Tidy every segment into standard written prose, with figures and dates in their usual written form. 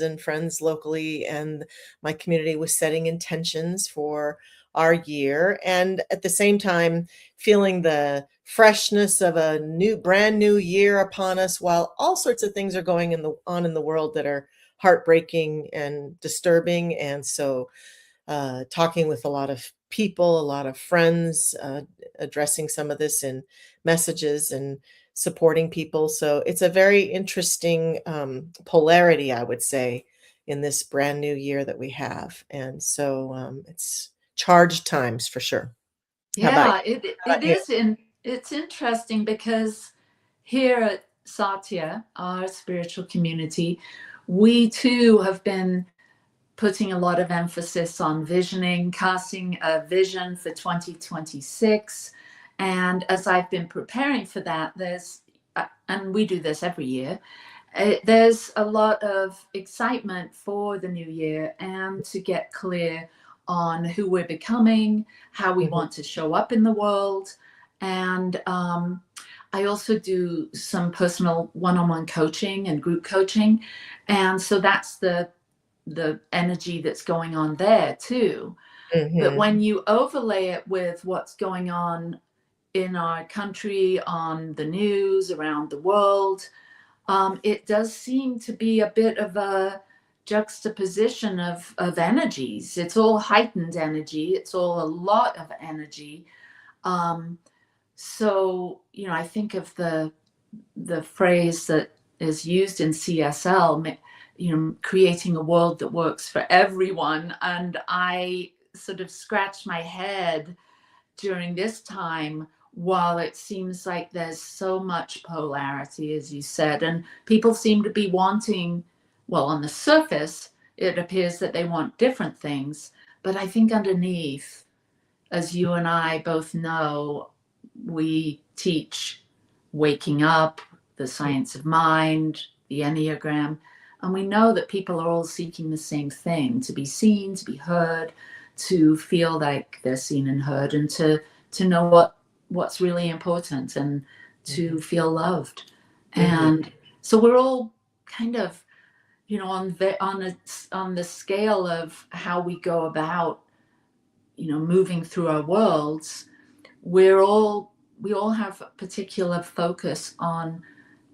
and friends locally and my community was setting intentions for our year. And at the same time, feeling the freshness of a brand new year upon us while all sorts of things are going on in the world that are heartbreaking and disturbing. And so talking with a lot of people, a lot of friends, addressing some of this in messages and supporting people. So it's a very interesting polarity, I would say, in this brand new year that we have. And so it's charged times for sure. Yeah, How it about you? is. It's interesting because here at Satya, our spiritual community, we too have been putting a lot of emphasis on visioning, casting a vision for 2026. And as I've been preparing for that, and we do this every year, there's a lot of excitement for the new year and to get clear on who we're becoming, how we want to show up in the world. And I also do some personal one-on-one coaching and group coaching. And so that's the energy that's going on there too. But when you overlay it with what's going on in our country, on the news, around the world, it does seem to be a bit of a juxtaposition of energies. It's all heightened energy. It's all a lot of energy. So, I think of the phrase that is used in CSL, creating a world that works for everyone. And I sort of scratched my head during this time, while it seems like there's so much polarity, as you said, and people seem to be wanting, well, on the surface, it appears that they want different things. But I think underneath, as you and I both know, we teach waking up, the science of mind, the Enneagram, and we know that people are all seeking the same thing: to be seen, to be heard, to feel like they're seen and heard, and to know what's really important, and to feel loved. And so we're all kind of, on the scale of how we go about, moving through our worlds, we all have a particular focus on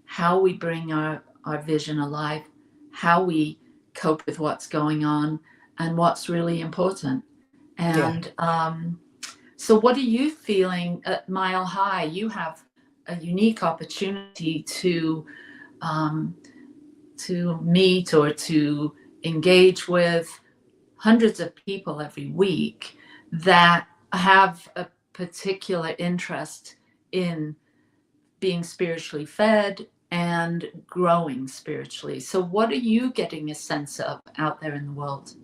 how we bring our vision alive, how we cope with what's going on, and what's really important. And so what are you feeling at Mile High? You have a unique opportunity to meet or to engage with hundreds of people every week that have a particular interest in being spiritually fed and growing spiritually. So what are you getting a sense of out there in the world?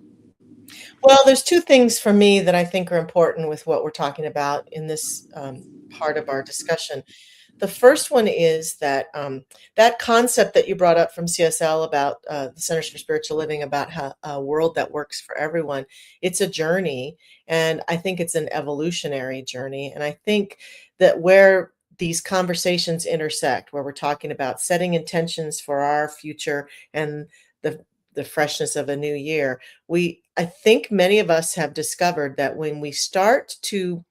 Well, there's two things for me that I think are important with what we're talking about in this part of our discussion. The first one is that that concept that you brought up from CSL about the Centers for Spiritual Living, about how a world that works for everyone. It's a journey, and I think it's an evolutionary journey. And I think that where these conversations intersect, where we're talking about setting intentions for our future and the freshness of a new year, I think many of us have discovered that when we start to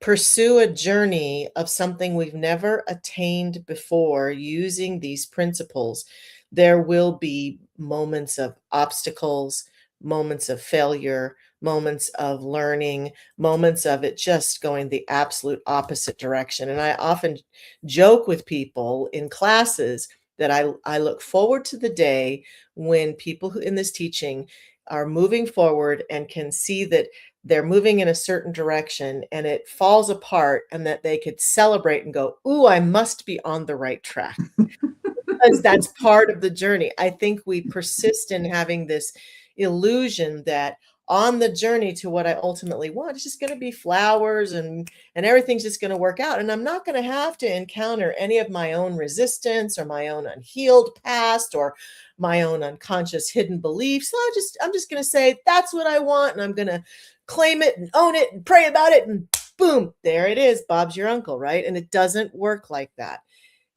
pursue a journey of something we've never attained before using these principles, there will be moments of obstacles, moments of failure, moments of learning, moments of it just going the absolute opposite direction. And I often joke with people in classes that I look forward to the day when people who in this teaching are moving forward and can see that they're moving in a certain direction and it falls apart, and that they could celebrate and go, "Ooh, I must be on the right track." Because that's part of the journey. I think we persist in having this illusion that on the journey to what I ultimately want, it's just going to be flowers and everything's just going to work out. And I'm not going to have to encounter any of my own resistance or my own unhealed past or my own unconscious hidden beliefs. So I'm just going to say, that's what I want. And I'm going to claim it and own it and pray about it. And boom, there it is. Bob's your uncle, right? And it doesn't work like that.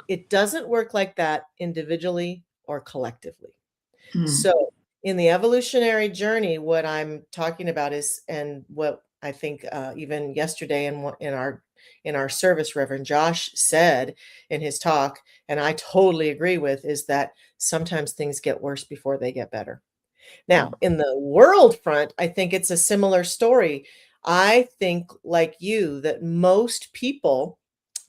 It doesn't work like that individually or collectively. So in the evolutionary journey, what I'm talking about is, and what I think even yesterday in our service, Reverend Josh said in his talk, and I totally agree with, is that sometimes things get worse before they get better. Now, Mm. in the world front, I think it's a similar story. I think, like you, that most people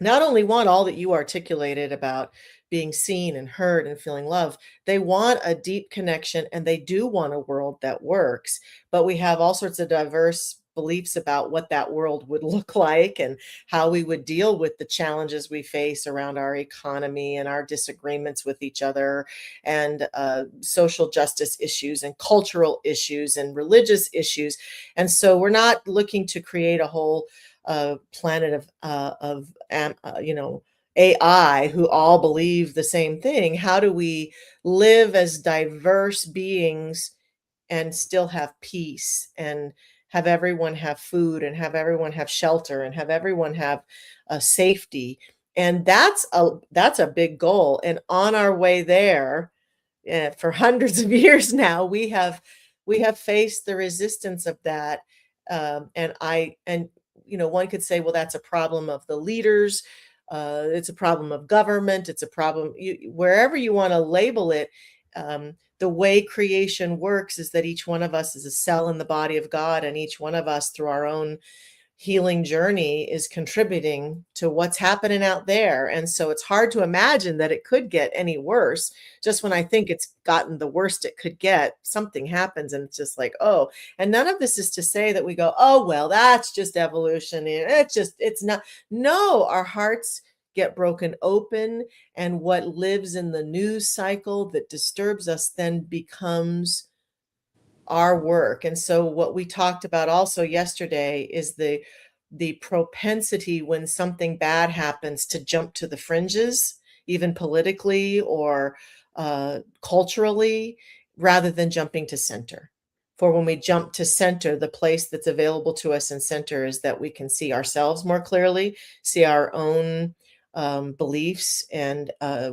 not only want all that you articulated about being seen and heard and feeling love, they want a deep connection and they do want a world that works. But we have all sorts of diverse beliefs about what that world would look like and how we would deal with the challenges we face around our economy and our disagreements with each other and social justice issues and cultural issues and religious issues. And so we're not looking to create a whole planet of AI who all believe the same thing. How do we live as diverse beings and still have peace and have everyone have food and have everyone have shelter and have everyone have safety? And that's a big goal. And on our way there, for hundreds of years now, we have faced the resistance of that. And one could say, well, that's a problem of the leaders. It's a problem of government. It's a problem, wherever you want to label it. The way creation works is that each one of us is a cell in the body of God, and each one of us, through our own healing journey, is contributing to what's happening out there. And so it's hard to imagine that it could get any worse. Just when I think it's gotten the worst it could get, something happens and it's just like, oh, and none of this is to say that we go, oh, well, that's just evolution. It's not. No, our hearts get broken open, and what lives in the news cycle that disturbs us then becomes our work. And so what we talked about also yesterday is the propensity when something bad happens to jump to the fringes, even politically or culturally, rather than jumping to center. For when we jump to center, the place that's available to us in center is that we can see ourselves more clearly, see our own beliefs and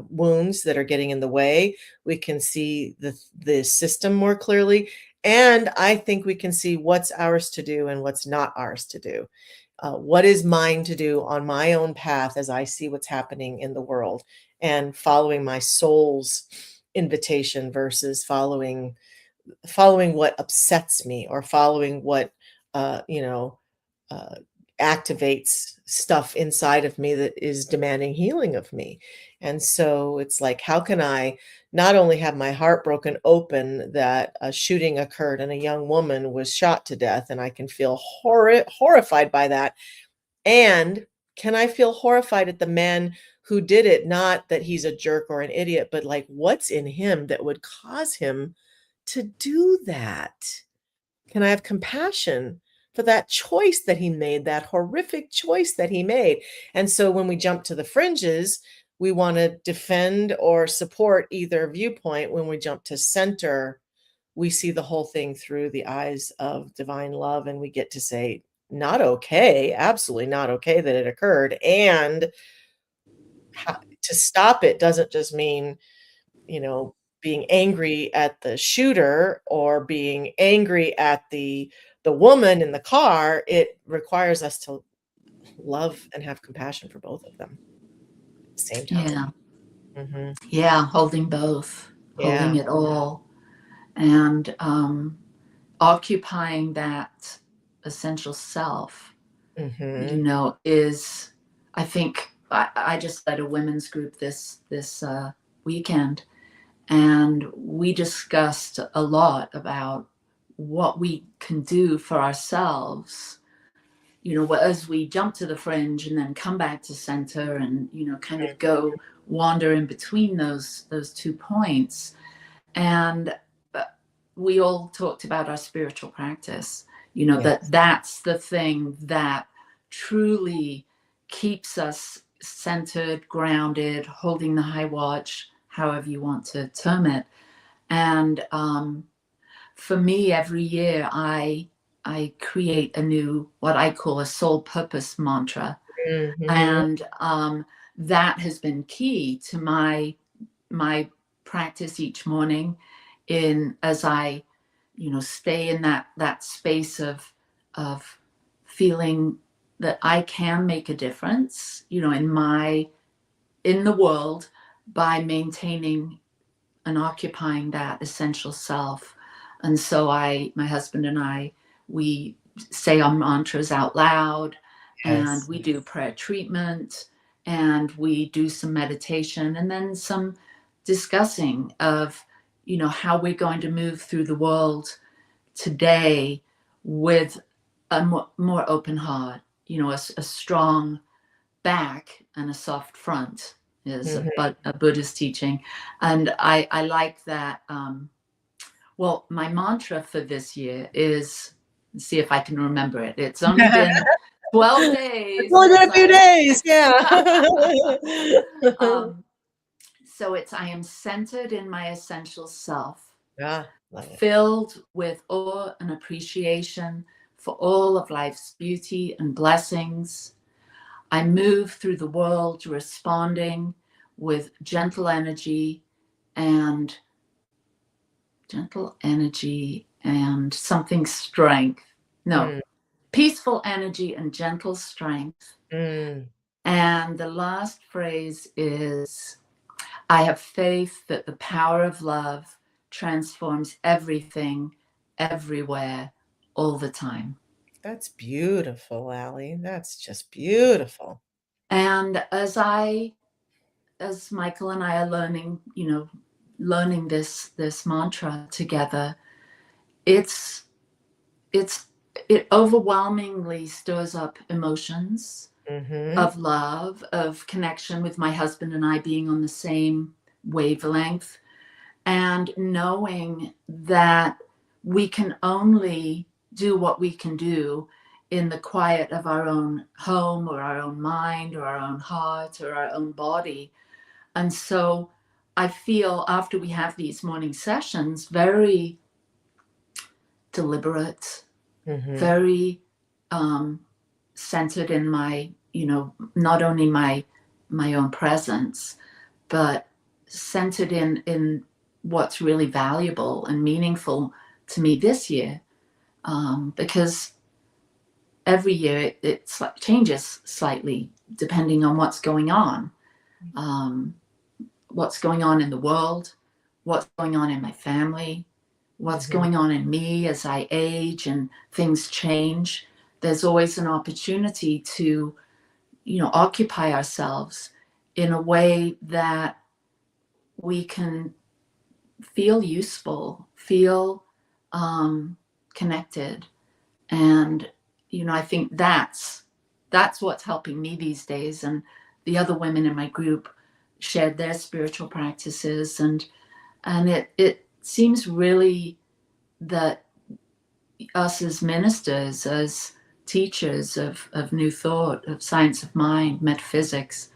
wounds that are getting in the way. We can see the system more clearly, and I think we can see what's ours to do and what's not ours to do. What is mine to do on my own path as I see what's happening in the world, and following my soul's invitation versus following what upsets me, or following what uh, you know uh, activates stuff inside of me that is demanding healing of me. And so it's like, how can I not only have my heart broken open that a shooting occurred and a young woman was shot to death, and I can feel horrified by that, and can I feel horrified at the man who did it? Not that he's a jerk or an idiot, but like, what's in him that would cause him to do that? Can I have compassion for that choice that he made, that horrific choice that he made? And so when we jump to the fringes, we want to defend or support either viewpoint. When we jump to center, we see the whole thing through the eyes of divine love, and we get to say, not okay, absolutely not okay that it occurred. And to stop it doesn't just mean, you know, being angry at the shooter or being angry at the woman in the car. It requires us to love and have compassion for both of them at the same time. Yeah. Mhm. Yeah. Holding both, holding Yeah. it all, and occupying that essential self, Mhm. is, I think I just led a women's group this weekend, and we discussed a lot about what we can do for ourselves, as we jump to the fringe and then come back to center, and kind of go wander in between those 2 points. And we all talked about our spiritual practice, Yes. that's the thing that truly keeps us centered, grounded, holding the high watch, however you want to term it. And for me, every year I create a new, what I call a soul purpose mantra. Mhm. And that has been key to my practice each morning. as I, stay in that space of feeling that I can make a difference, in the world by maintaining and occupying that essential self. And so my husband and I, we say our mantras out loud, and Yes. we do prayer treatment, and we do some meditation, and then some discussing of, how we're going to move through the world today with a more open heart, a strong back and a soft front is Mhm. a Buddhist teaching. And I like that. Well, my mantra for this year is, see if I can remember it. It's only been 12 It's days only been since a few I. days, yeah. um, so it's, I am centered in my essential self, Ah, love it. filled with awe and appreciation for all of life's beauty and blessings. I move through the world responding with and gentle energy and something strength. No, Mm, peaceful energy and gentle strength. mm. And the last phrase is, I have faith that the power of love transforms everything, everywhere, all the time. That's beautiful, Allie. That's just beautiful. And as Michael and I are learning this mantra together, it's it's it overwhelmingly stirs up emotions Mhm. of love, of connection with my husband and I being on the same wavelength, and knowing that we can only do what we can do in the quiet of our own home or our own mind or our own heart or our own body. And so I feel after we have these morning sessions, very deliberate, Mhm. very centered in my, not only my own presence, but centered in what's really valuable and meaningful to me this year. Because every year it changes slightly depending on what's going on. Um, what's going on in the world, what's going on in my family, what's Mhm. going on in me as I age and things change. There's always an opportunity to, occupy ourselves in a way that we can feel useful, feel connected. And, I think that's what's helping me these days. And the other women in my group shared their spiritual practices, and it seems really that us as ministers, as teachers of new thought, of science of mind, metaphysics,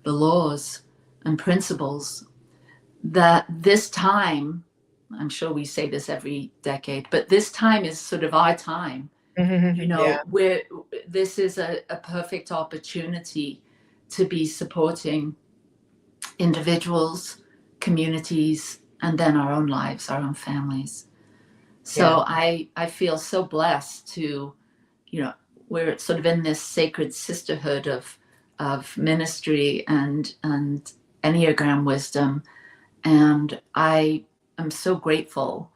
the laws and principles, that this time, I'm sure we say this every decade, but this time is sort of our time. Yeah. Where this is a perfect opportunity to be supporting individuals, communities, and then our own lives, our own families. Yeah. So I feel so blessed to, you know, we're sort of in this sacred sisterhood of ministry and Enneagram wisdom. And I am so grateful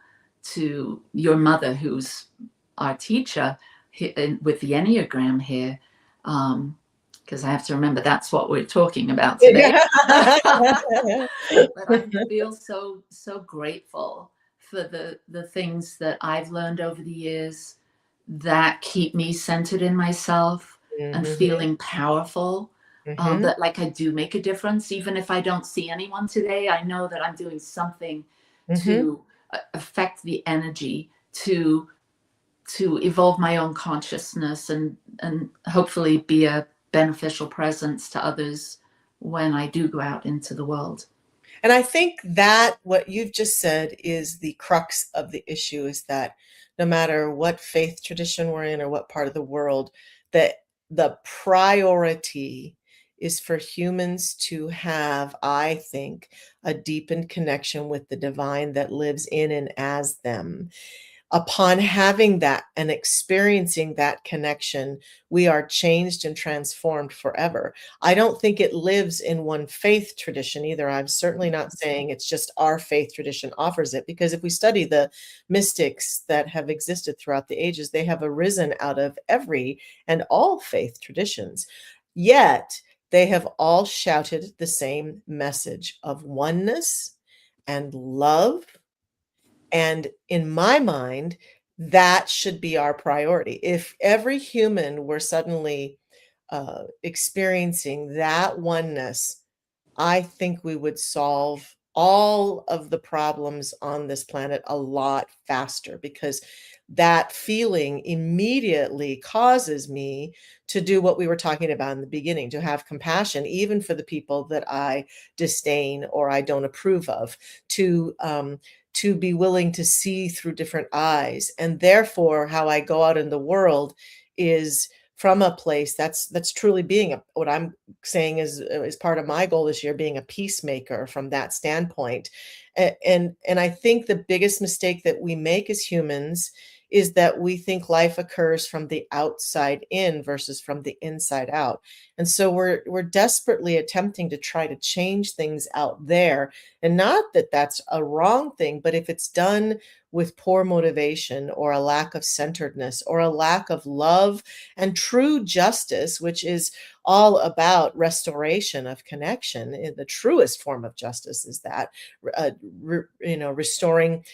to your mother, who's our teacher with the Enneagram here. Because I have to remember that's what we're talking about today. Yeah. But I feel so grateful for the things that I've learned over the years that keep me centered in myself and Mhm. feeling powerful. Mhm. That like I do make a difference, even if I don't see anyone today. I know that I'm doing something Mhm. to affect the energy to evolve my own consciousness and hopefully be a beneficial presence to others when I do go out into the world. And I think that what you've just said is the crux of the issue, is that no matter what faith tradition we're in or what part of the world, that the priority is for humans to have, I think, a deepened connection with the divine that lives in and as them. Upon having that and experiencing that connection, we are changed and transformed forever. I don't think it lives in one faith tradition either. I'm certainly not saying it's just our faith tradition offers it, because if we study the mystics that have existed throughout the ages, they have arisen out of every and all faith traditions. Yet, they have all shouted the same message of oneness and love, and in my mind, that should be our priority. If every human were suddenly experiencing that oneness, I think we would solve all of the problems on this planet a lot faster, because that feeling immediately causes me to do what we were talking about in the beginning, to have compassion, even for the people that I disdain or I don't approve of, to be willing to see through different eyes. And therefore, how I go out in the world is from a place that's truly being what I'm saying is part of my goal this year, being a peacemaker from that standpoint. And I think the biggest mistake that we make as humans is that we think life occurs from the outside in versus from the inside out. And so we're desperately attempting to try to change things out there. And not that that's a wrong thing, but if it's done with poor motivation or a lack of centeredness or a lack of love and true justice, which is all about restoration of connection. The truest form of justice is that, restoring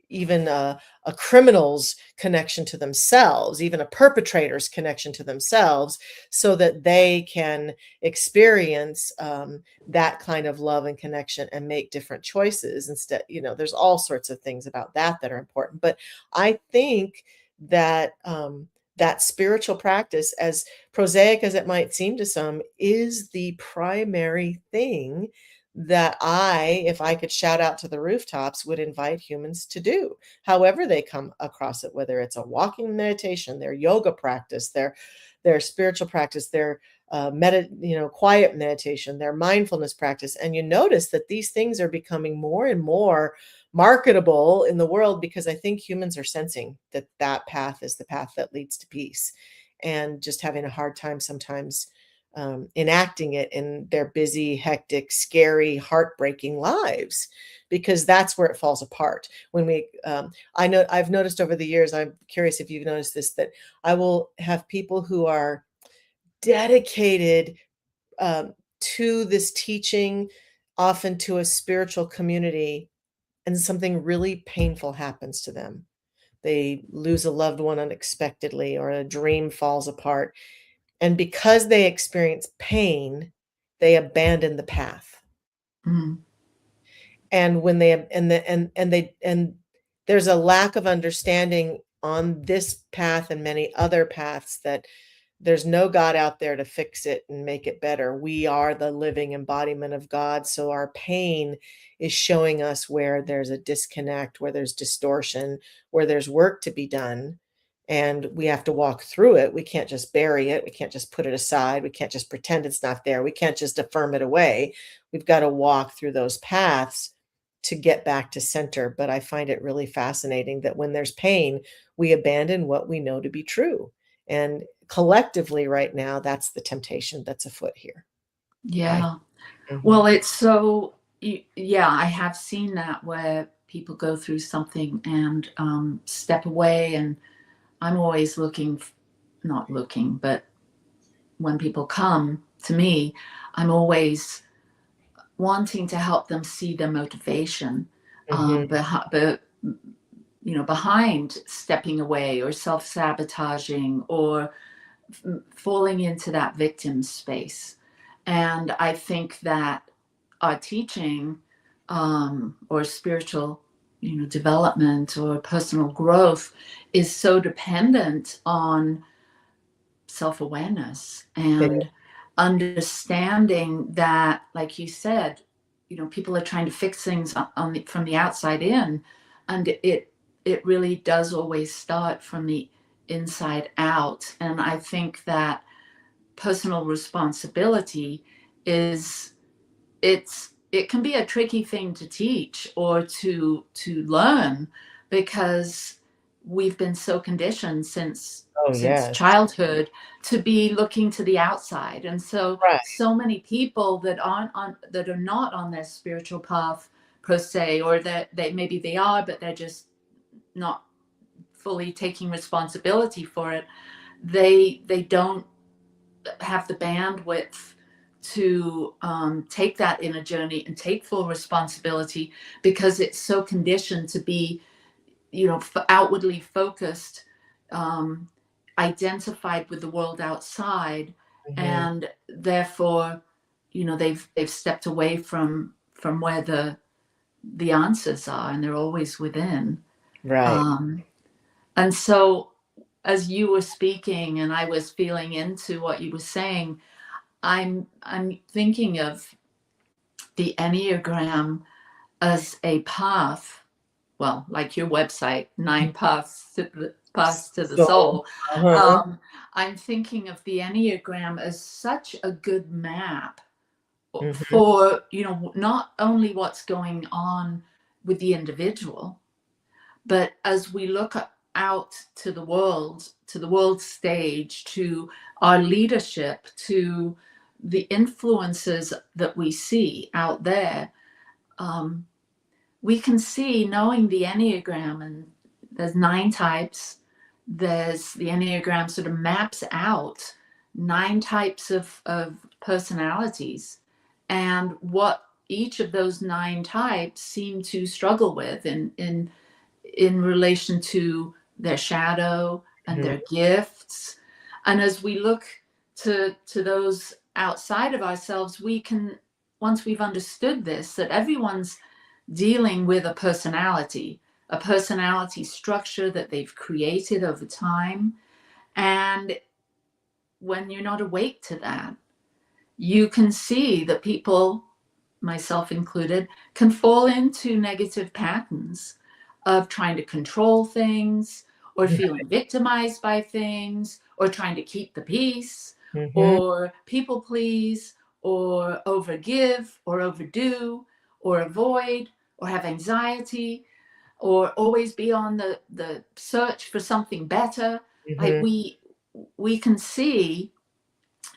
even a criminal's connection to themselves, even a perpetrator's connection to themselves, so that they can experience that kind of love and connection and make different choices instead. There's all sorts of things about that that are important. But I think that that spiritual practice, as prosaic as it might seem to some, is the primary thing that if I could shout out to the rooftops, would invite humans to do, however they come across it, whether it's a walking meditation, their yoga practice, their spiritual practice, their quiet meditation, their mindfulness practice. And you notice that these things are becoming more and more marketable in the world, because I think humans are sensing that that path is the path that leads to peace, and just having a hard time sometimes enacting it in their busy, hectic, scary, heartbreaking lives, because that's where it falls apart. When I've noticed over the years, I'm curious if you've noticed this, that I will have people who are dedicated to this teaching, often to a spiritual community, and something really painful happens to them. They lose a loved one unexpectedly, or a dream falls apart. And because they experience pain, they abandon the path. Mm. And when they and there's a lack of understanding on this path and many other paths, that there's no God out there to fix it and make it better. We are the living embodiment of God. So our pain is showing us where there's a disconnect, where there's distortion, where there's work to be done. And we have to walk through it. We can't just bury it. We can't just put it aside. We can't just pretend it's not there. We can't just affirm it away. We've got to walk through those paths to get back to center. But I find it really fascinating that when there's pain, we abandon what we know to be true. And collectively right now, that's the temptation that's afoot here. Yeah. Mhm. Well, it's so, yeah, I have seen that, where people go through something and step away. And I'm always not looking, but when people come to me, I'm always wanting to help them see the motivation, Mhm. but behind stepping away or self-sabotaging or falling into that victim space. And I think that our teaching, or spiritual development or personal growth, is so dependent on self-awareness It and is. understanding that, like you said, people are trying to fix things from the outside in, and it really does always start from the inside out. And I think that personal responsibility is it can be a tricky thing to teach or to learn, because we've been so conditioned Oh, since yes. childhood to be looking to the outside. And so Right. many people that are not on their spiritual path per se, or that maybe they are, but they're just not fully taking responsibility for it. They don't have the bandwidth to take that inner journey and take full responsibility, because it's so conditioned to be, outwardly focused, um, identified with the world outside, Mhm. and therefore, they've stepped away from where the answers are, and they're always within. Right. Um, and so, as you were speaking, and I was feeling into what you were saying, I'm thinking of the Enneagram as a path, well, like your website, nine paths to the So, soul. uh-huh. Um, I'm thinking of the Enneagram as such a good map Mhm. for, not only what's going on with the individual, but as we look out to the world stage, to our leadership, to the influences that we see out there, um, we can see, knowing the Enneagram, and there's 9 types. There's the Enneagram sort of maps out 9 types of personalities, and what each of those 9 types seem to struggle with in relation to their shadow and Mhm. their gifts. And as we look to those outside of ourselves, we can, once we've understood this, that everyone's dealing with a personality structure that they've created over time. And when you're not awake to that, you can see that people, myself included, can fall into negative patterns of trying to control things, or feeling victimized by things, or trying to keep the peace, Mhm. or people please, or overgive, or overdo, or avoid, or have anxiety, or always be on the search for something better. Like, Mhm. we can see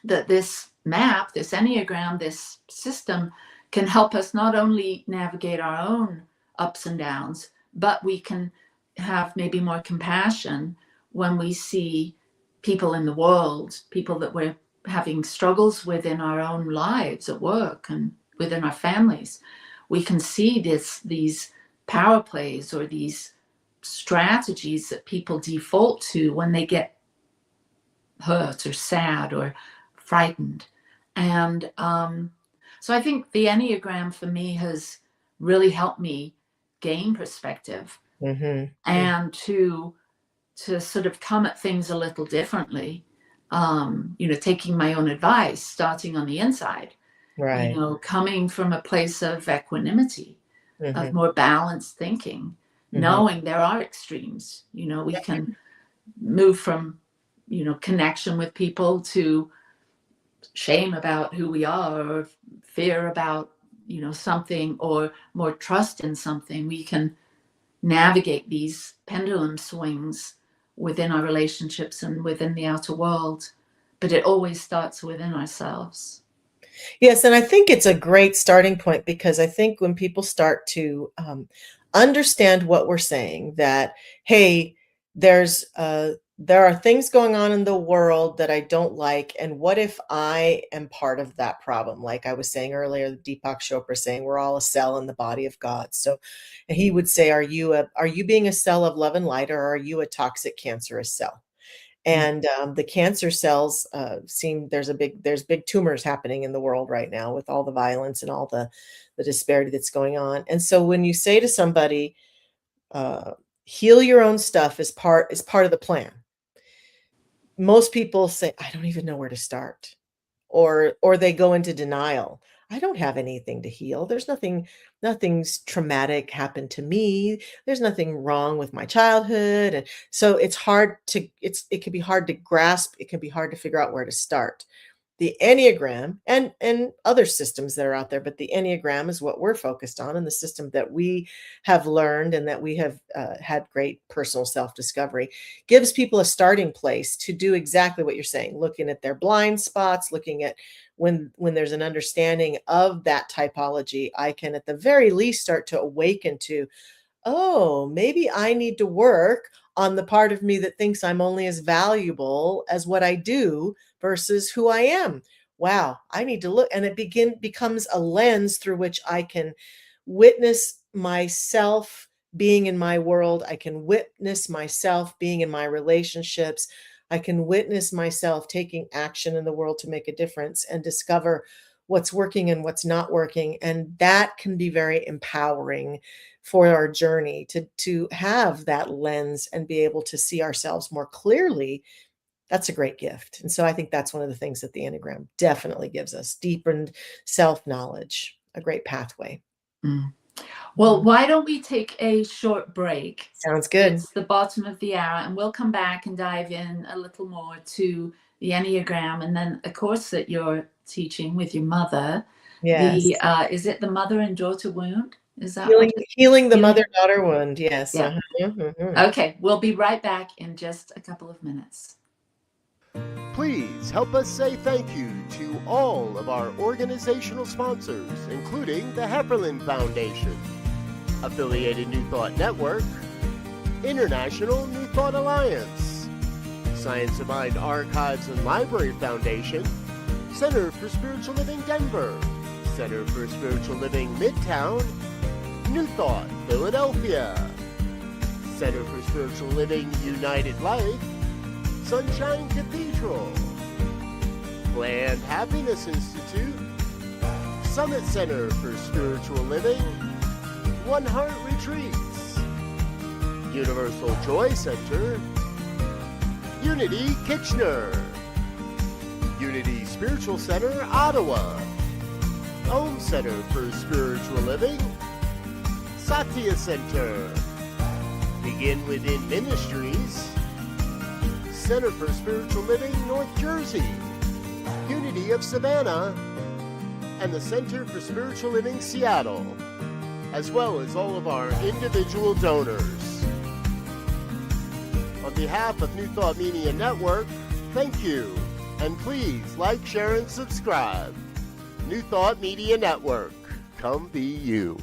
that this map, this Enneagram, this system can help us not only navigate our own ups and downs, but we can have maybe more compassion when we see people in the world, people that we're having struggles with in our own lives at work and within our families. We can see these power plays, or these strategies that people default to when they get hurt or sad or frightened. And so I think the Enneagram for me has really helped me gain perspective, Mhm. Mm. and to sort of come at things a little differently. Taking my own advice, starting on the inside, Right. coming from a place of equanimity, of Mhm. more balanced thinking, Mhm. knowing there are extremes. We can move from, connection with people, to shame about who we are, or fear about, something, or more trust in something. We can navigate these pendulum swings within our relationships and within the outer world, but it always starts within ourselves. Yes, and I think it's a great starting point, because I think when people start to understand what we're saying, that hey, there are things going on in the world that I don't like, and what if I am part of that problem? Like I was saying earlier, Deepak Chopra saying we're all a cell in the body of God. So he would say, are you being a cell of love and light, or are you a toxic cancerous cell? And the cancer cells seem there's big tumors happening in the world right now with all the violence and all the disparity that's going on. And so when you say to somebody, uh, heal your own stuff is part of the plan, most people say, I don't even know where to start, or they go into denial. I don't have anything to heal. Nothing's traumatic happened to me. There's nothing wrong with my childhood. And so it can be hard to grasp. It can be hard to figure out where to start. the Enneagram and other systems that are out there, but the Enneagram is what we're focused on, and the system that we have learned and that we have had great personal self-discovery gives people a starting place to do exactly what you're saying, looking at their blind spots, looking at when there's an understanding of that typology, I can at the very least start to awaken to, oh, maybe I need to work on the part of me that thinks I'm only as valuable as what I do versus who I am. Wow, I need to look, and it becomes a lens through which I can witness myself being in my world. I can witness myself being in my relationships. I can witness myself taking action in the world to make a difference and discover what's working and what's not working. And that can be very empowering for our journey to have that lens and be able to see ourselves more clearly. That's a great gift. And so I think that's one of the things that the Enneagram definitely gives us: deepened self-knowledge, a great pathway. Mm. Well, why don't we take a short break? Sounds good. It's the bottom of the hour, and we'll come back and dive in a little more to the Enneagram and then a course that you're teaching with your mother. Yes. Is it the mother and daughter wound? Is that healing the mother-daughter wound? Yes. Yeah. Okay, we'll be right back in just a couple of minutes. Please help us say thank you to all of our organizational sponsors, including the Hefferland Foundation, Affiliated New Thought Network, International New Thought Alliance, Science of Mind Archives and Library Foundation, Center for Spiritual Living Denver, Center for Spiritual Living Midtown, New Thought Philadelphia, Center for Spiritual Living United Life, Sunshine Cathedral, Planned Happiness Institute, Summit Center for Spiritual Living, One Heart Retreats, Universal Joy Center, Unity Kitchener, Unity Spiritual Center Ottawa, Home Center for Spiritual Living, Satya Center, Begin Within Ministries, Center for Spiritual Living North Jersey, Unity of Savannah, and the Center for Spiritual Living Seattle, as well as all of our individual donors. On behalf of New Thought Media Network, thank you, and please like, share, and subscribe. New Thought Media Network, come be you.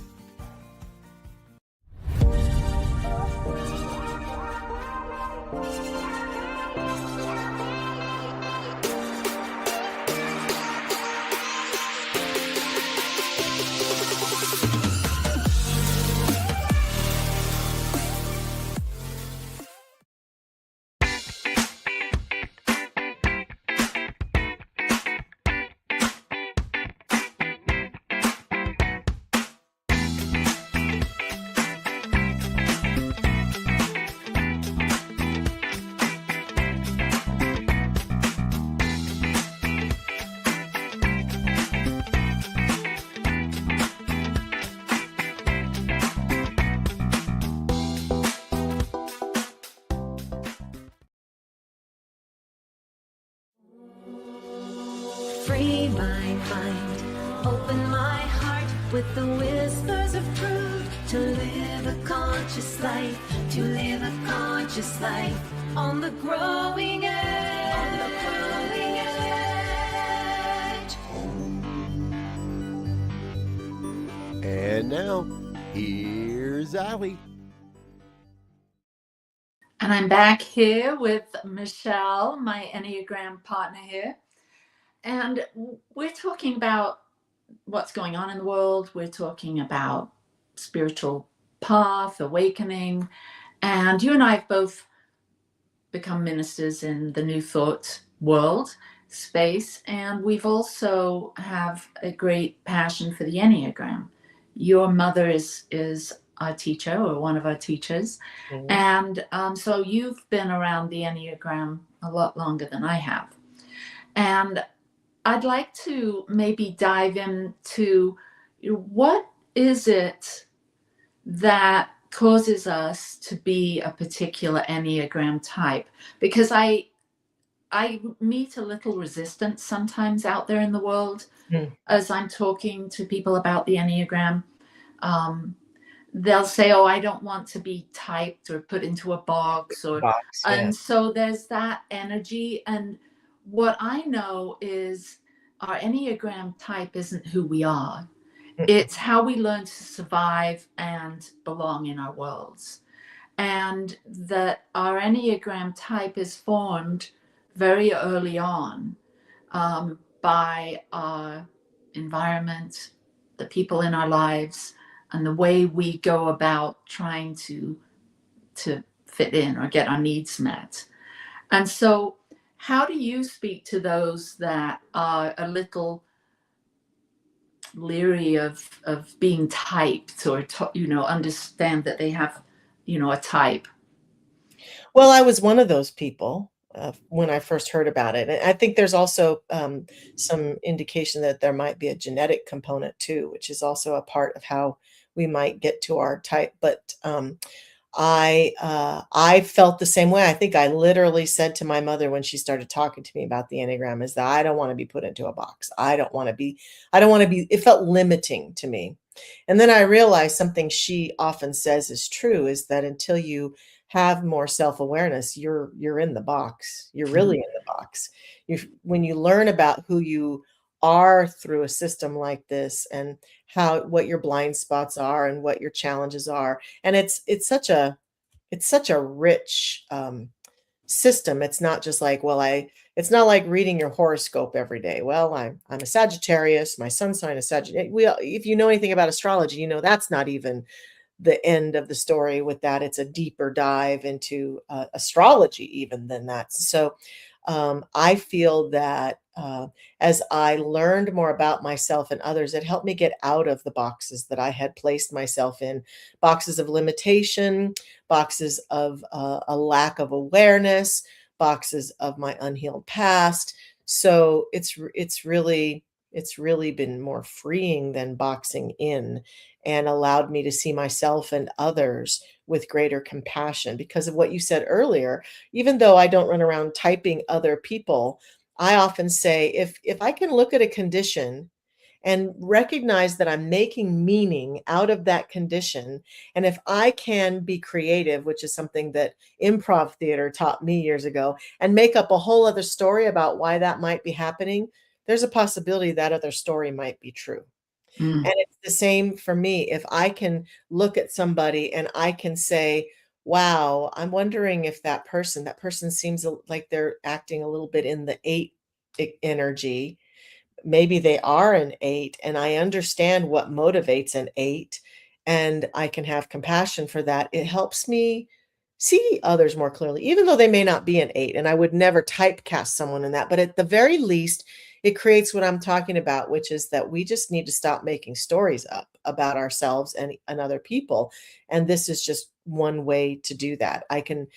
Free my mind, open my heart with the whispers of truth. To live a conscious life, to live a conscious life on the growing edge. On the growing edge. And now, here's Allie. And I'm back here with Michelle, my Enneagram partner here. And we're talking about what's going on in the world. We're talking about spiritual path, awakening. And you and I have both become ministers in the New Thought world space. And we've also have a great passion for the Enneagram. Your mother is our teacher, or one of our teachers. Mm-hmm. And so you've been around the Enneagram a lot longer than I have. And I'd like to maybe dive into what is it that causes us to be a particular Enneagram type? Because I I meet a little resistance sometimes out there in the world Mm. as I'm talking to people about the Enneagram. They'll say, "Oh, I don't want to be typed or put into a box," Box, yeah. and so there's that energy. And what I know is our Enneagram type isn't who we are. Mm. It's how we learn to survive and belong in our worlds. And that our Enneagram type is formed very early on, by our environment, the people in our lives, and the way we go about trying to fit in or get our needs met. And so, how do you speak to those that are a little leery of being typed, or understand that they have a type? Well, I was one of those people when I first heard about it. And I think there's also some indication that there might be a genetic component too, which is also a part of how we might get to our type. But I felt the same way. I think I literally said to my mother when she started talking to me about the Enneagram is that I don't want to be put into a box. I don't want to be, it felt limiting to me. And then I realized something she often says is true, is that until you have more self-awareness, you're in the box. You're really in the box. When you learn about who you are through a system like this, and what your blind spots are and what your challenges are, and it's such a rich system. It's not just like, it's not like reading your horoscope every day. Well, I'm a Sagittarius, my sun sign is Sagittarius. If you know anything about astrology, you know that's not even the end of the story with that. It's a deeper dive into astrology even than that. So I feel that as I learned more about myself and others, it helped me get out of the boxes that I had placed myself in, boxes of limitation, boxes of a lack of awareness, boxes of my unhealed past. So it's really been more freeing than boxing in, and allowed me to see myself and others with greater compassion because of what you said earlier. Even though I don't run around typing other people, I often say if I can look at a condition and recognize that I'm making meaning out of that condition, and if I can be creative, which is something that improv theater taught me years ago, and make up a whole other story about why that might be happening, there's a possibility that other story might be true. Mm. And it's the same for me. If I can look at somebody and I can say, wow, I'm wondering if that person seems like they're acting a little bit in the 8 energy. Maybe they are an 8, and I understand what motivates an 8, and I can have compassion for that. It helps me see others more clearly, even though they may not be an 8, and I would never typecast someone in that. But at the very least, it creates what I'm talking about, which is that we just need to stop making stories up about ourselves and other people. And this is just one way to do that. I can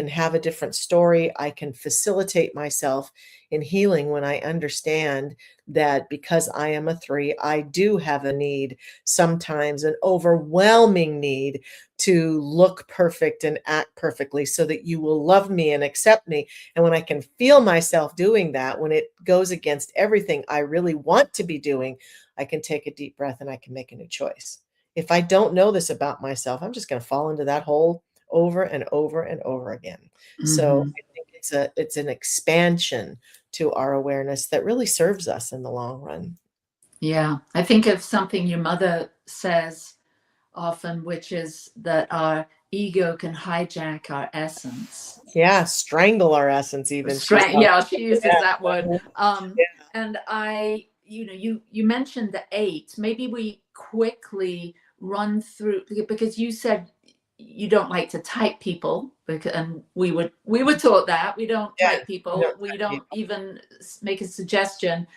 have a different story. I can facilitate myself in healing when I understand that because I am a 3, I do have a need, sometimes an overwhelming need, to look perfect and act perfectly so that you will love me and accept me. And when I can feel myself doing that, when it goes against everything I really want to be doing, I can take a deep breath and I can make a new choice. If I don't know this about myself, I'm just going to fall into that hole over and over and over again. So Mhm. I think it's an expansion to our awareness that really serves us in the long run. Yeah, I think of something your mother says often, which is that our ego can hijack our essence. Yeah, strangle our essence even, she Strength, talks yeah, she uses about. that word. Yeah. And you mentioned the 8. Maybe we quickly run through, because you said you don't like to type people, because, and we were taught that we don't Yeah, type we don't people. We touch don't people. even make a suggestion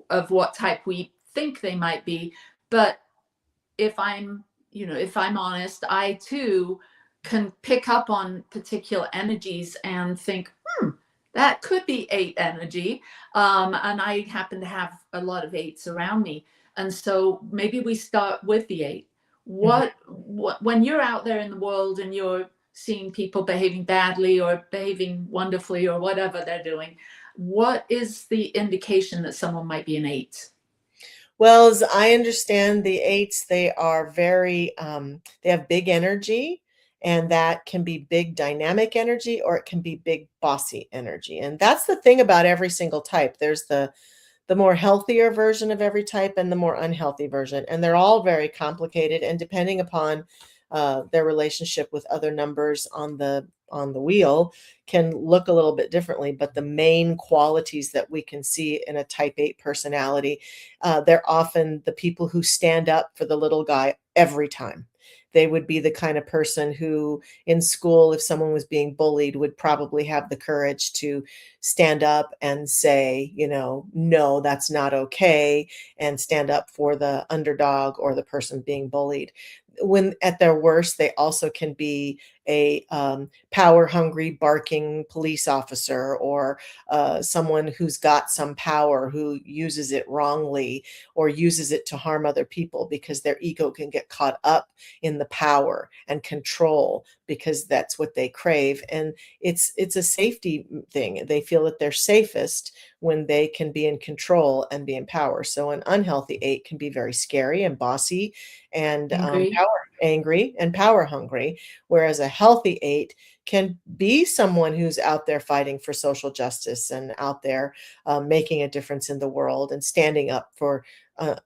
of what type we think they might be. But if I'm honest, I too can pick up on particular energies and think, that could be 8 energy. And I happen to have a lot of 8s around me. And so maybe we start with the 8. Mhm. When you're out there in the world and you're seeing people behaving badly or behaving wonderfully or whatever they're doing, what is the indication that someone might be an 8? Well, as I understand the eights, they are very, they have big energy, and that can be big dynamic energy or it can be big bossy energy. And that's the thing about every single type. There's the more healthier version of every type and the more unhealthy version. And they're all very complicated. And depending upon their relationship with other numbers on the wheel can look a little bit differently. But the main qualities that we can see in a type 8 personality, they're often the people who stand up for the little guy every time. They would be the kind of person who in school, if someone was being bullied, would probably have the courage to stand up and say, no, that's not okay, and stand up for the underdog or the person being bullied. When at their worst, they also can be a power hungry, barking police officer, or someone who's got some power who uses it wrongly or uses it to harm other people because their ego can get caught up in the power and control because that's what they crave. And it's a safety thing. They feel that they're safest when they can be in control and be in power. So an unhealthy 8 can be very scary and bossy and Angry. angry and power hungry, whereas a healthy 8 can be someone who's out there fighting for social justice and out there making a difference in the world and standing up for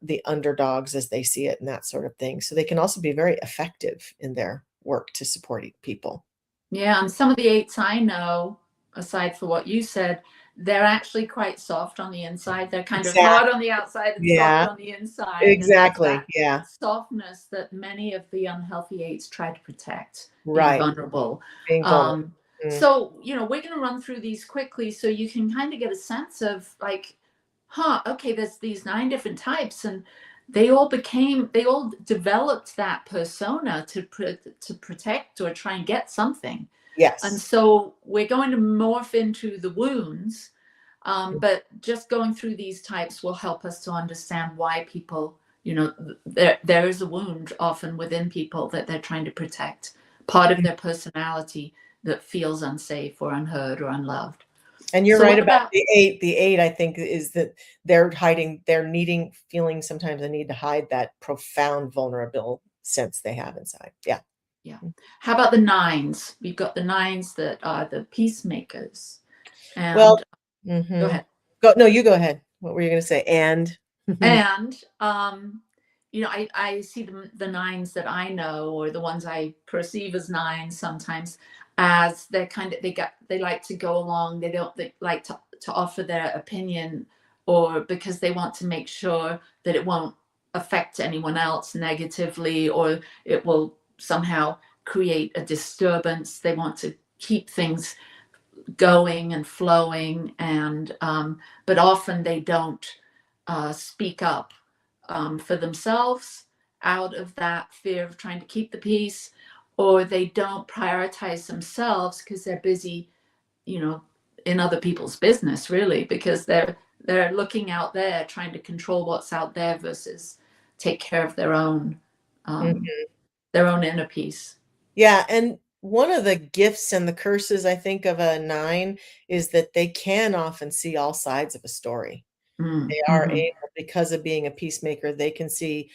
the underdogs as they see it and that sort of thing. So they can also be very effective in their work to support people. Yeah, and some of the 8s I know, aside from what you said, they're actually quite soft on the inside. They're kind of hard on the outside and Yeah, soft on the inside. exactly. And it's Yeah, that softness that many of the unhealthy 8s try to protect, being right. vulnerable. Being vulnerable. So, we're going to run through these quickly so you can kind of get a sense of like, okay, there's these 9 different types, and they all developed that persona to protect or try and get something. Yes. And so we're going to morph into the wounds, but just going through these types will help us to understand why people, there is a wound often within people that they're trying to protect, part of their personality that feels unsafe or unheard or unloved. And you're So right what about the 8. The 8, I think, is that they're feeling sometimes the need to hide that profound vulnerable sense they have inside. Yeah. Yeah. How about the 9s? We've got the 9s that are the peacemakers. And Well, go ahead. No, you go ahead. What were you going to say? And I see the 9s that I know, or the ones I perceive as 9s sometimes, as they're they like to go along. They like to offer their opinion, or because they want to make sure that it won't affect anyone else negatively, or it will somehow create a disturbance. They want to keep things going and flowing, and but often they don't speak up for themselves out of that fear of trying to keep the peace, or they don't prioritize themselves because they're busy, in other people's business, really, because they're looking out there trying to control what's out there versus take care of their own inner peace. yeah, and one of the gifts and the curses, I think, of a 9 is that they can often see all sides of a story. They are able, because of being a peacemaker, they can see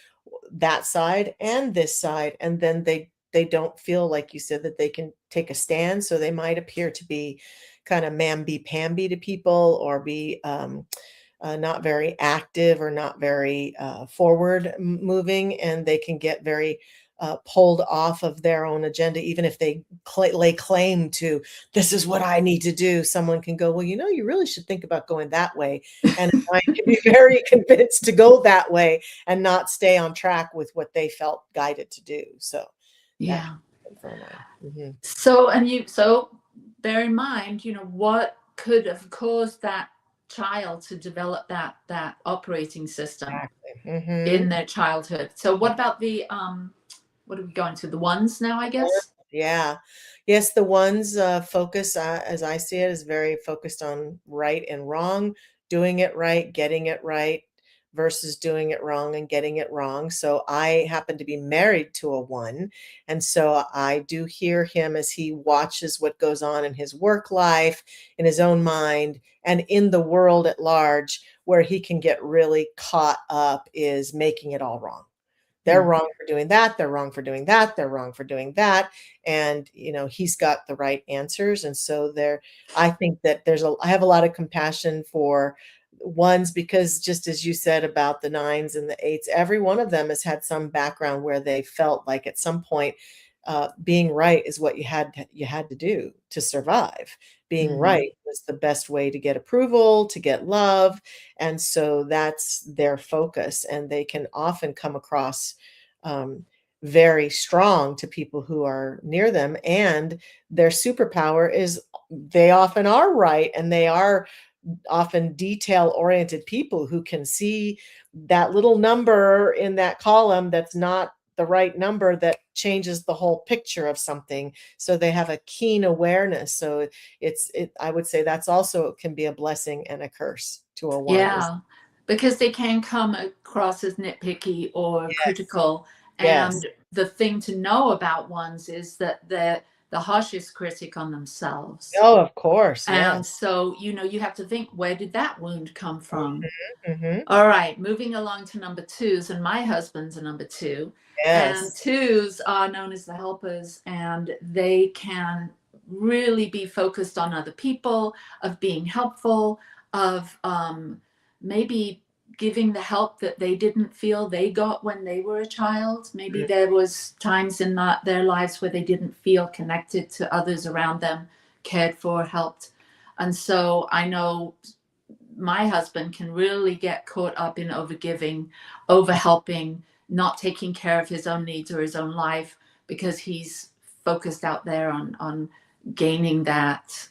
that side and this side, and then they don't feel, like you said, that they can take a stand, so they might appear to be kind of mamby-pamby to people, or be not very active or not very forward moving, and they can get very pulled off of their own agenda, even if they lay claim to, this is what I need to do. Someone can go, well, you really should think about going that way. And I can be very convinced to go that way and not stay on track with what they felt guided to do. So Yeah. Mm-hmm. So bear in mind, what could have caused that child to develop that operating system in their childhood. So what about the what are we going to, the 1s now, I guess? Yeah. Yes, the 1s focus, as I see it, is very focused on right and wrong, doing it right, getting it right, versus doing it wrong and getting it wrong. So I happen to be married to a 1. And so I do hear him as he watches what goes on in his work life, in his own mind, and in the world at large, where he can get really caught up is making it all wrong. They're wrong for doing that. They're wrong for doing that. They're wrong for doing that. And, he's got the right answers. And so I think that I have a lot of compassion for 1s, because just as you said about the 9s and the 8s, every one of them has had some background where they felt like at some point, being right is what you had to do to survive. Being right was the best way to get approval, to get love. And so that's their focus. And they can often come across very strong to people who are near them. And their superpower is they often are right. And they are often detail-oriented people who can see that little number in that column that's not the right number that changes the whole picture of something. So they have a keen awareness. So I would say that's also can be a blessing and a curse to a 1. Yeah, because they can come across as nitpicky or Yes. critical. Yes. And the thing to know about 1s is that they're the harshest critic on themselves. Oh, of course. And Yes. so, you have to think, where did that wound come from? Mm-hmm. All right, moving along to number 2s, and my husband's a number 2. And Yes. 2s are known as the helpers, and they can really be focused on other people, of being helpful, of maybe giving the help that they didn't feel they got when they were a child. Maybe there was times in their lives where they didn't feel connected to others around them, cared for, helped. And so I know my husband can really get caught up in overgiving, overhelping, not taking care of his own needs or his own life, because he's focused out there on gaining that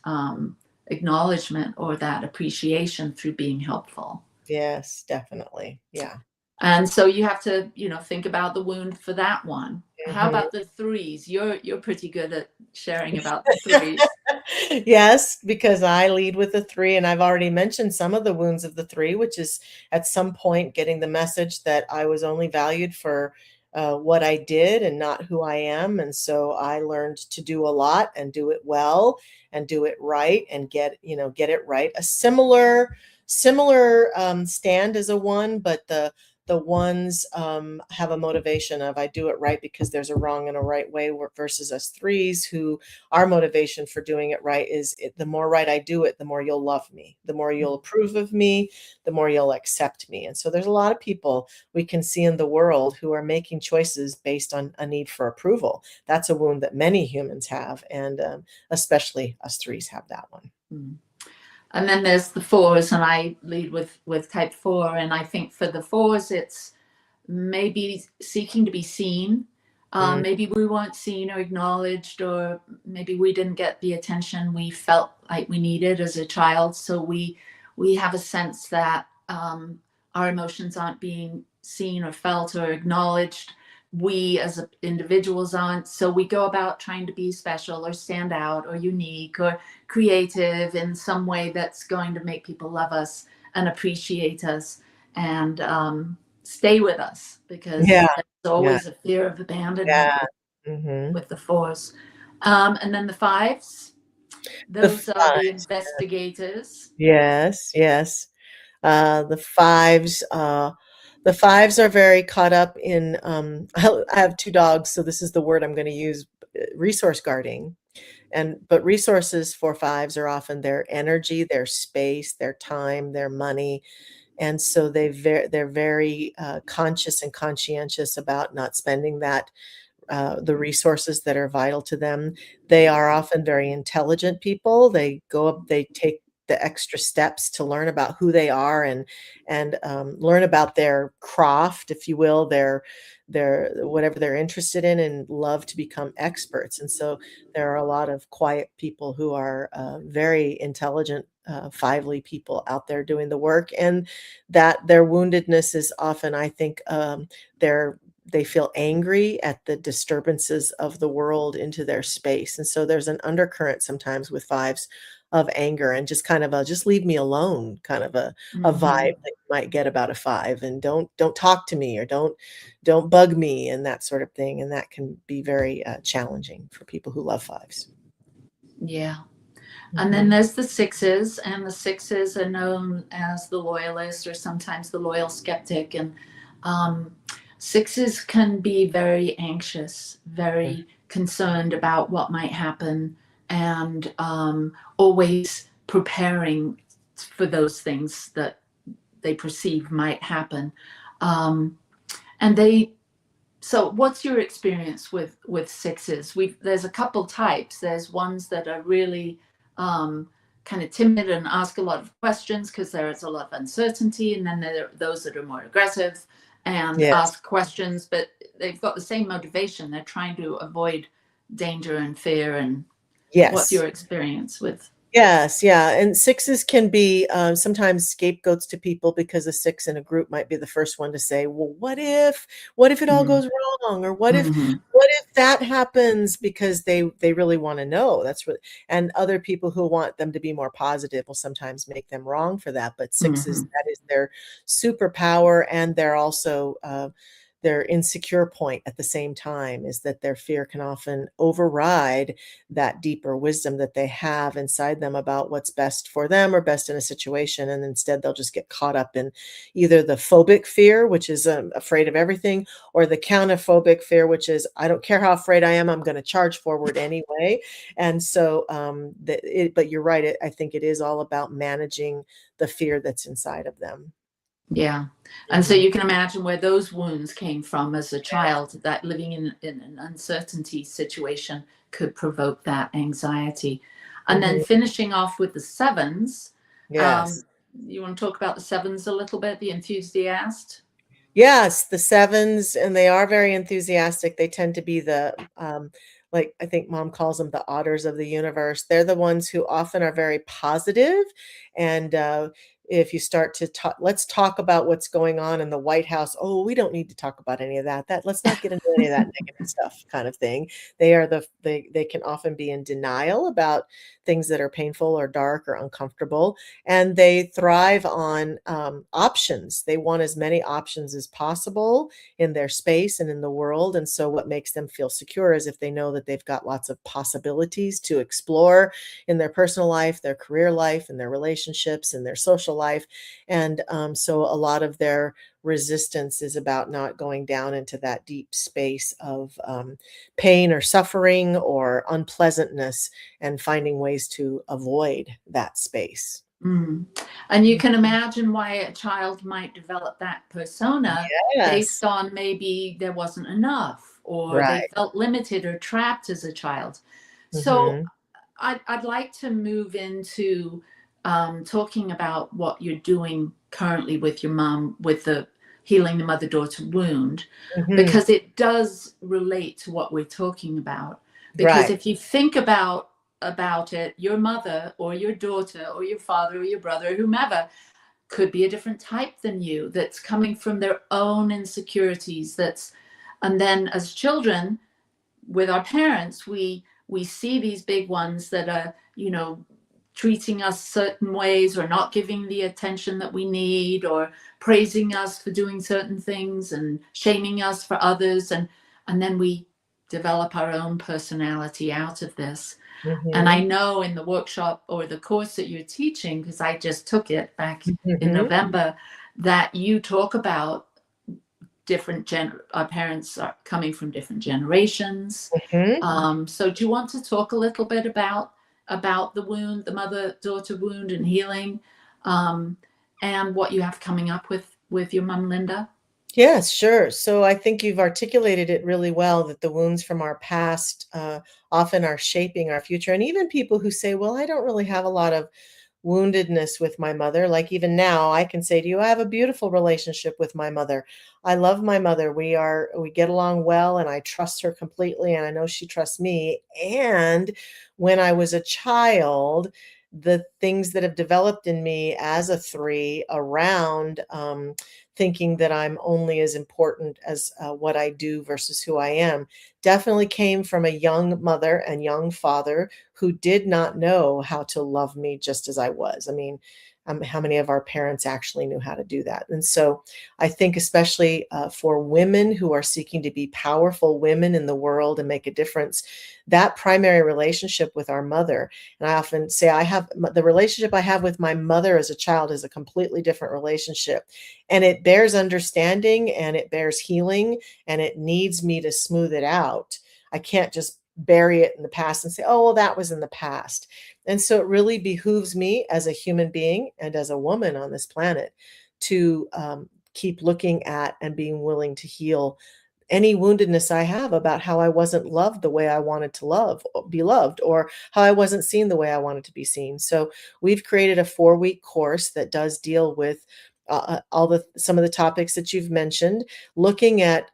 acknowledgement or that appreciation through being helpful. Yes, definitely. Yeah. And so you have to, think about the wound for that one. How about the 3s? You're pretty good at sharing about the 3s. Yes, because I lead with the 3, and I've already mentioned some of the wounds of the 3, which is at some point getting the message that I was only valued for what I did and not who I am. And so I learned to do a lot and do it well and do it right and get it right. A similar stand as a 1, but the 1s have a motivation of I do it right because there's a wrong and a right way, versus us 3s who our motivation for doing it right is the more right I do it, the more you'll love me, the more you'll approve of me, the more you'll accept me. And so there's a lot of people we can see in the world who are making choices based on a need for approval. That's a wound that many humans have, and especially us 3s have that one. And then there's the 4s, and I lead with type 4. And I think for the 4s, it's maybe seeking to be seen. Maybe we weren't seen or acknowledged, or maybe we didn't get the attention we felt like we needed as a child. So we have a sense that our emotions aren't being seen or felt or acknowledged. We as individuals aren't. So we go about trying to be special or stand out or unique or creative in some way that's going to make people love us and appreciate us and stay with us, because there's always a fear of abandonment with the 4s. And then the 5s, those are the investigators. Yes. The 5s are very caught up in I have 2 dogs, so this is the word I'm going to use, resource guarding. But resources for 5s are often their energy, their space, their time, their money. And so they're very conscious and conscientious about not spending the resources that are vital to them. They are often very intelligent people. They take the extra steps to learn about who they are and learn about their craft, if you will, their whatever they're interested in, and love to become experts. And so there are a lot of quiet people who are very intelligent, 5-ly people out there doing the work, and that their woundedness is often, I think, their they feel angry at the disturbances of the world into their space. And so there's an undercurrent sometimes with fives of anger and just kind of a just leave me alone kind of a vibe Mhm. that you might get about a five, and don't talk to me, or don't bug me, and that sort of thing. And that can be very challenging for people who love fives. Yeah. And then Mhm. there's the sixes, and the sixes are known as the loyalist or sometimes the loyal skeptic. And um, sixes can be very anxious, very concerned about what might happen, and always preparing for those things that they perceive might happen. Um, and they so what's your experience with sixes? There's a couple types. There's ones that are really kind of timid and ask a lot of questions because there is a lot of uncertainty, and then there are those that are more aggressive and Yes. ask questions, but they've got the same motivation. They're trying to avoid danger and fear. And what's Yes. your experience with? Yes, yeah, and sixes can be, sometimes scapegoats to people because a six in a group might be the first one to say, "Well, what if it all Mm-hmm. goes wrong?" Or Mm-hmm. what if that happens?" Because they really wanna know, that's what, and other people who want them to be more positive will sometimes make them wrong for that, but sixes, Mm-hmm. that is their superpower, and they're also, their insecure point at the same time, is that their fear can often override that deeper wisdom that they have inside them about what's best for them or best in a situation. And instead, they'll just get caught up in either the phobic fear, which is afraid of everything, or the counterphobic fear, which is I don't care how afraid I am, I'm going to charge forward anyway. And so, but you're right. I think it is all about managing the fear that's inside of them. Yeah. And so Mhm. you can imagine where those wounds came from as a child, that living in an uncertainty situation could provoke that anxiety. And then Mhm. finishing off with the sevens, um, Yes. you want to talk about the sevens a little bit, the enthusiast? Yes, the sevens, and they are very enthusiastic. They tend to be the, like, I think mom calls them the otters of the universe. They're the ones who often are very positive, and, if you start to talk, "Let's talk about what's going on in the White House." "Oh, we don't need to talk about any of that. Let's not get into any of that negative stuff," kind of thing. They can often be in denial about things that are painful or dark or uncomfortable, and they thrive on options. They want as many options as possible in their space and in the world. And so, what makes them feel secure is if they know that they've got lots of possibilities to explore in their personal life, their career life, and their relationships, and their social life. And so, a lot of their resistance is about not going down into that deep space of pain or suffering or unpleasantness, and finding ways to avoid that space. Mm. And you can imagine why a child might develop that persona based Yes. on maybe there wasn't enough, or they Right. felt limited or trapped as a child. So Mhm. I'd like to move into talking about what you're doing currently with your mom with the healing the mother daughter wound, Mhm. because it does relate to what we're talking about. Because Right. if you think about it, your mother or your daughter or your father or your brother, whomever, could be a different type than you, that's coming from their own insecurities. And then as children, with our parents, we see these big ones that are, treating us certain ways, or not giving the attention that we need, or praising us for doing certain things and shaming us for others, and then we develop our own personality out of this. And I Mhm. know in the workshop or the course that you're teaching, because I just took it back in Mhm. November, that you talk about our parents are coming from different generations. Mhm. So do you want to talk a little bit about the wound, the mother-daughter wound, and healing, um, and what you have coming up with your mum, Linda? Yes, sure. So I think you've articulated it really well, that the wounds from our past often are shaping our future. And even people who say, "Well, I don't really have a lot of woundedness with my mother." Like even now, I can say to you, I have a beautiful relationship with my mother. I love my mother. We get along well, and I trust her completely, and I know she trusts me. And when I was a child, the things that have developed in me as a three around thinking that I'm only as important as what I do versus who I am, definitely came from a young mother and young father who did not know how to love me just as I was. I mean, how many of our parents actually knew how to do that? And so I think, especially for women who are seeking to be powerful women in the world and make a difference, that primary relationship with our mother, and I often say the relationship I have with my mother as a child is a completely different relationship. And it bears understanding and it bears healing and it needs me to smooth it out. I can't just bury it in the past and say, oh, well, that was in the past. And so it really behooves me as a human being and as a woman on this planet to keep looking at and being willing to heal any woundedness I have about how I wasn't loved the way I wanted to be loved, or how I wasn't seen the way I wanted to be seen. So we've created a 4-week course that does deal with some of the topics that you've mentioned, looking at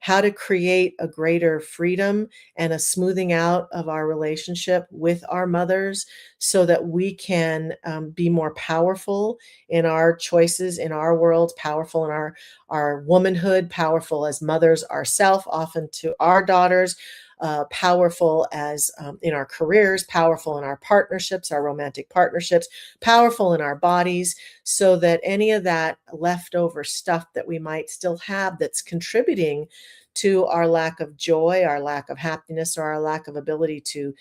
how to create a greater freedom and a smoothing out of our relationship with our mothers so that we can be more powerful in our choices in our world, powerful in our womanhood, powerful as mothers ourselves, often to our daughters, powerful as in our careers, powerful in our partnerships, our romantic partnerships, powerful in our bodies, so that any of that leftover stuff that we might still have that's contributing to our lack of joy, our lack of happiness, or our lack of ability to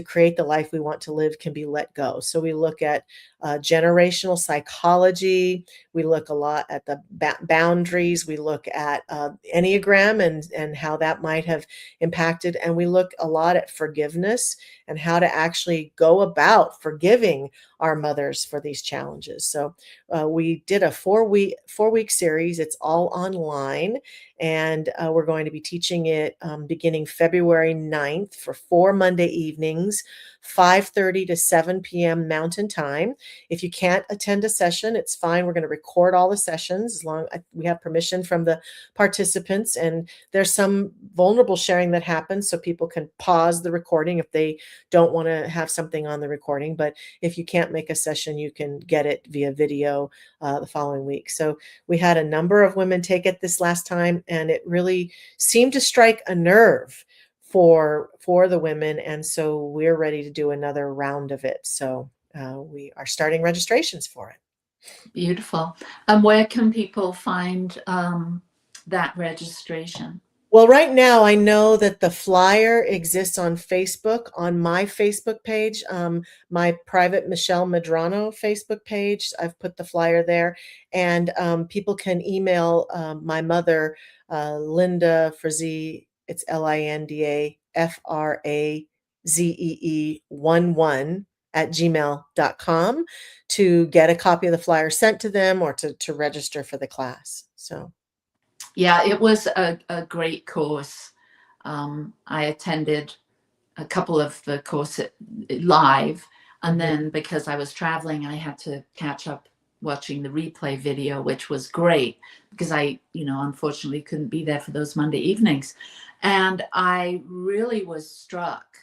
create the life we want to live can be let go. So we look at generational psychology. We look a lot at the boundaries. We look at Enneagram and how that might have impacted. And we look a lot at forgiveness and how to actually go about forgiving our mothers for these challenges. So we did a 4-week series. It's all online. And we're going to be teaching it beginning February 9th for 4 Monday evenings, 5:30 to 7 p.m. Mountain Time. If you can't attend a session, it's fine. We're going to record all the sessions as long as we have permission from the participants. And there's some vulnerable sharing that happens, so people can pause the recording if they don't want to have something on the recording. But if you can't make a session, you can get it via video the following week. So we had a number of women take it this last time, and it really seemed to strike a nerve for the women. And so we're ready to do another round of it. So we are starting registrations for it. Beautiful. And where can people find that registration? Well, right now, I know that the flyer exists on Facebook, on my Facebook page, my private Michelle Medrano Facebook page. I've put the flyer there, and people can email my mother, Linda Frazee. It's LindaFrazee 11 @gmail.com to get a copy of the flyer sent to them or to register for the class. So. Yeah, it was a great course. I attended a couple of the courses live, and then because I was traveling, I had to catch up watching the replay video, which was great because I, unfortunately couldn't be there for those Monday evenings. And I really was struck.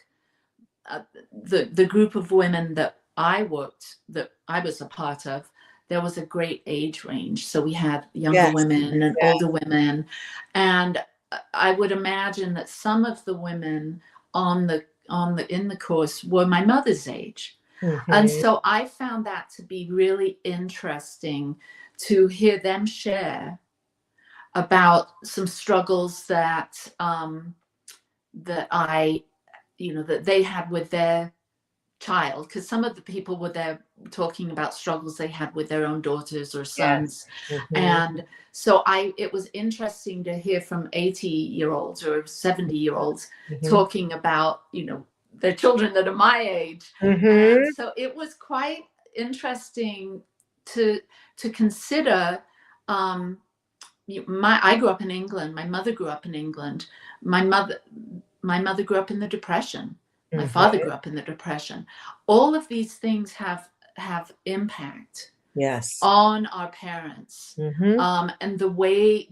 The group of women that I was a part of, there was a great age range. So we had younger women and older women. And I would imagine that some of the women in the course were my mother's age. Mm-hmm. And so I found that to be really interesting to hear them share about some struggles that they had with their child, because some of the people were there talking about struggles they had with their own daughters or sons. Yes. Mm-hmm. And so it was interesting to hear from 80-year-olds or 70-year-olds talking about, their children that are my age. Mm-hmm. And so it was quite interesting to consider. I grew up in England. My mother grew up in England. My mother grew up in the Depression. My father grew up in the Depression. All of these things have impact, on our parents, and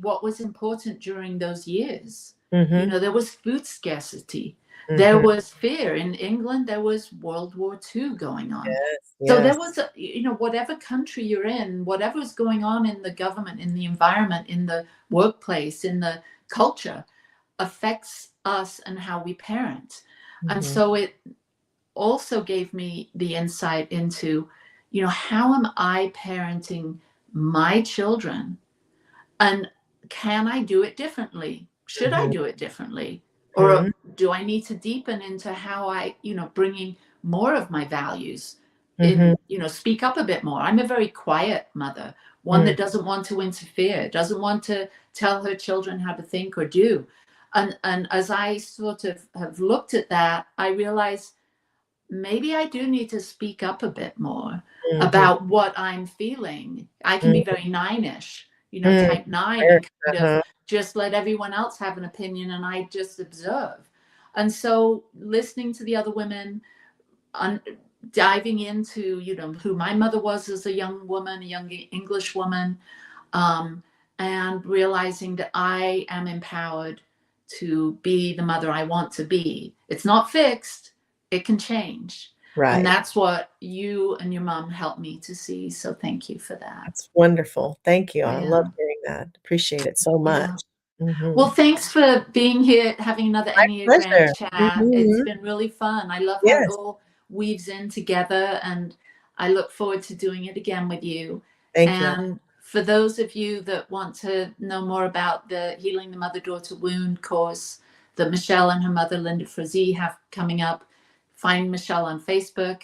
what was important during those years. There was food scarcity. There Mhm. was fear. In England, there was World War II going on. Yes, So there yes. was, whatever country you're in, whatever is going on in the government, in the environment, in the workplace, in the culture, affects us and how we parent. And Mhm. so it also gave me the insight into, how am I parenting my children? And can I do it differently? Should I Mhm. do it differently? Or Mhm. do I need to deepen into how I, bringing more of my values Mhm. in, speak up a bit more? I'm a very quiet mother, one Mm. that doesn't want to interfere, doesn't want to tell her children how to think or do. And as I sort of have looked at that, I realize maybe I do need to speak up a bit more Mhm. about what I'm feeling. I can be Mhm. very nine-ish, Mm. type nine, Very and kind of uh-huh. just let everyone else have an opinion and I just observe. And so listening to the other women, diving into, who my mother was as a young woman, a young English woman, um, and realizing that I am empowered to be the mother I want to be. It's not fixed, it can change. And Right. that's what you and your mom helped me to see. So thank you for that. That's wonderful. Thank you. I love Yeah. hearing that. Appreciate it so much. Yeah. Well, Mhm. thanks for being here, having another My Enneagram pleasure. chat. It's Mhm. been really fun. I love how it Yes. all weaves in together, and I look forward to doing it again with you. Thank you. And for those of you that want to know more about the Healing the Mother-Daughter Wound course that Michelle and her mother, Linda Frazee, have coming up, find Michelle on Facebook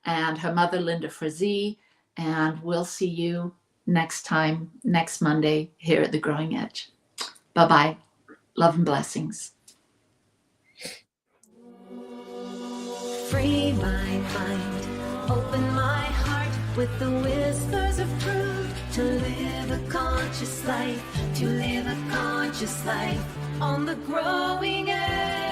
and her mother, Linda Frazee, and we'll see you next time, next Monday here at The Growing Edge. Bye-bye. Love and blessings. Free my mind, open my heart with the whispers of truth. To live a conscious life, to live a conscious life on the growing edge.